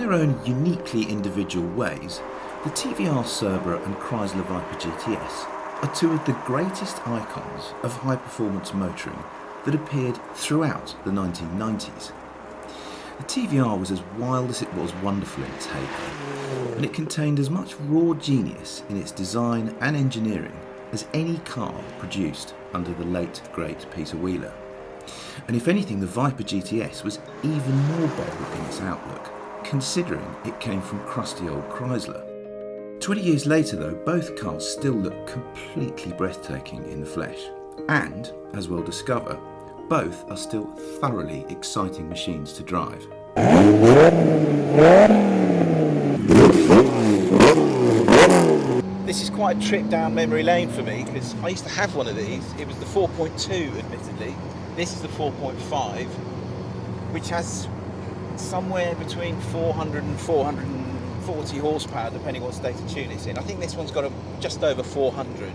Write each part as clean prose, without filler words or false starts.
their own uniquely individual ways, the TVR Cerbera and Chrysler VIPER GTS are two of the greatest icons of high-performance motoring that appeared throughout the 1990s. The TVR was as wild as it was wonderful in its heyday, and it contained as much raw genius in its design and engineering as any car produced under the late great Peter Wheeler. And if anything, the VIPER GTS was even more bold in its outlook, considering it came from crusty old Chrysler. 20 years later though, both cars still look completely breathtaking in the flesh, and, as we'll discover, both are still thoroughly exciting machines to drive. This is quite a trip down memory lane for me, because I used to have one of these. It was the 4.2 admittedly. This is the 4.5, which has somewhere between 400 and 440 horsepower depending what state of tune it's in. I think this one's got just over 400,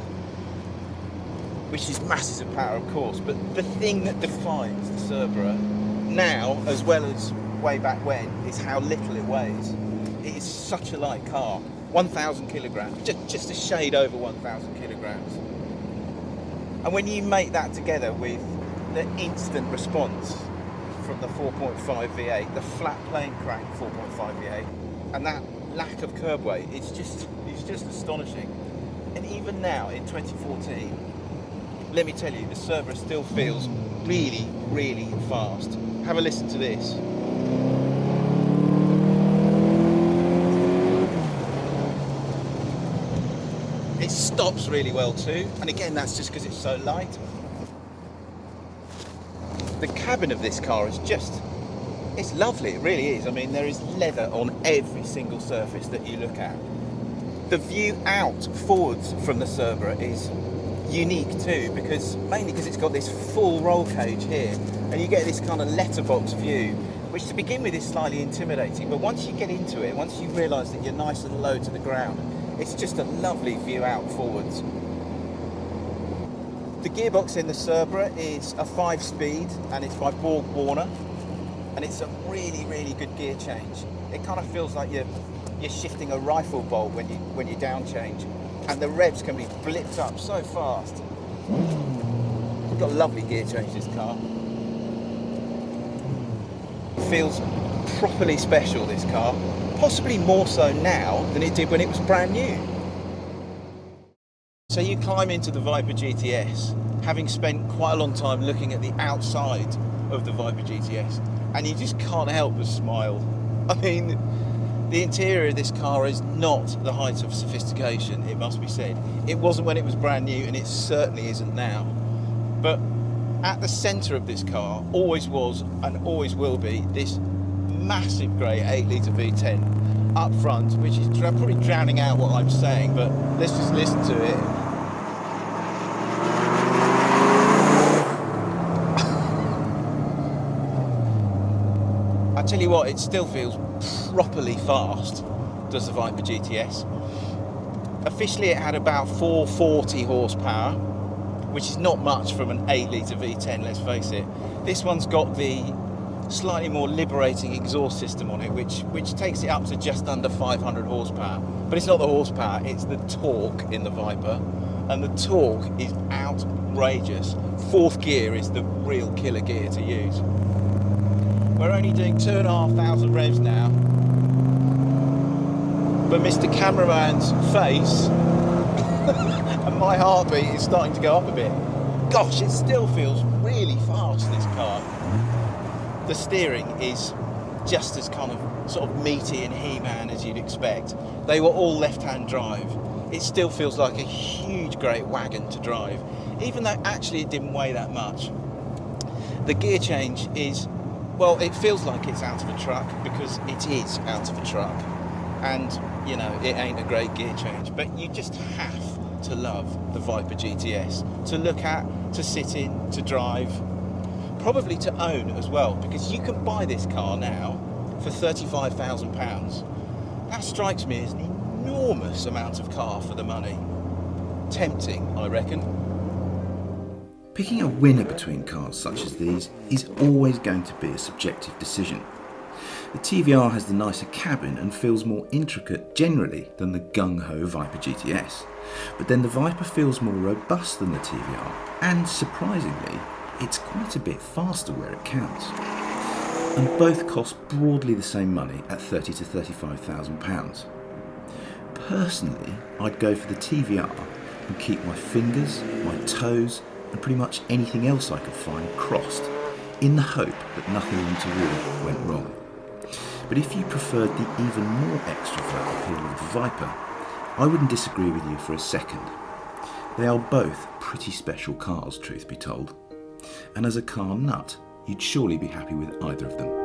which is masses of power of course, but the thing that defines the Cerbera now as well as way back when is how little it weighs. It is such a light car, 1,000 kilograms, just a shade over 1,000 kilograms. And when you make that together with the instant response from the 4.5 V8, the flat plane crank 4.5 V8, and that lack of curb weight, it's just astonishing. And even now in 2014, let me tell you, the Cerbera still feels really, really fast. Have a listen to this. It stops really well too, and again that's just because it's so light. The cabin of this car is it's lovely, it really is. I mean, there is leather on every single surface that you look at. The view out forwards from the Cerbera is unique too, mainly because it's got this full roll cage here, and you get this kind of letterbox view, which to begin with is slightly intimidating, but once you get into it, once you realise that you're nice and low to the ground, it's just a lovely view out forwards. The gearbox in the Cerbera is a 5-speed, and it's by Borg Warner, and it's a really, really good gear change. It kind of feels like you're shifting a rifle bolt when you down change, and the revs can be blipped up so fast. It's got a lovely gear change, this car. It feels properly special, this car, possibly more so now than it did when it was brand new. So you climb into the VIPER GTS, having spent quite a long time looking at the outside of the VIPER GTS, and you just can't help but smile. I mean, the interior of this car is not the height of sophistication, it must be said. It wasn't when it was brand new, and it certainly isn't now. But at the centre of this car always was and always will be this massive grey 8-litre V10 up front, which is probably drowning out what I'm saying, but let's just listen to it. I tell you what, it still feels properly fast, does the VIPER GTS. Officially it had about 440 horsepower, which is not much from an 8-litre V10, let's face it. This one's got the slightly more liberating exhaust system on it, which takes it up to just under 500 horsepower. But it's not the horsepower, it's the torque in the VIPER, and the torque is outrageous. 4th gear is the real killer gear to use. We're only doing 2,500 revs now, but Mr. Cameraman's face and my heartbeat is starting to go up a bit. Gosh, it still feels really fast, this car. The steering is just as kind of sort of meaty and He-Man as you'd expect. They were all left-hand drive. It still feels like a huge great wagon to drive, even though actually it didn't weigh that much. The gear change is, well, it feels like it's out of a truck because it is out of a truck. And, you know, it ain't a great gear change, but you just have to love the VIPER GTS, to look at, to sit in, to drive, probably to own as well, because you can buy this car now for £35,000. That strikes me as an enormous amount of car for the money. Tempting, I reckon. Picking a winner between cars such as these is always going to be a subjective decision. The TVR has the nicer cabin and feels more intricate generally than the gung-ho Viper GTS. But then the Viper feels more robust than the TVR, and surprisingly, it's quite a bit faster where it counts. And both cost broadly the same money at £30,000 to £35,000. Personally, I'd go for the TVR and keep my fingers, my toes, and pretty much anything else I could find crossed, in the hope that nothing untoward went wrong. But if you preferred the even more extrovert appeal of the Viper, I wouldn't disagree with you for a second. They are both pretty special cars, truth be told. And as a car nut, you'd surely be happy with either of them.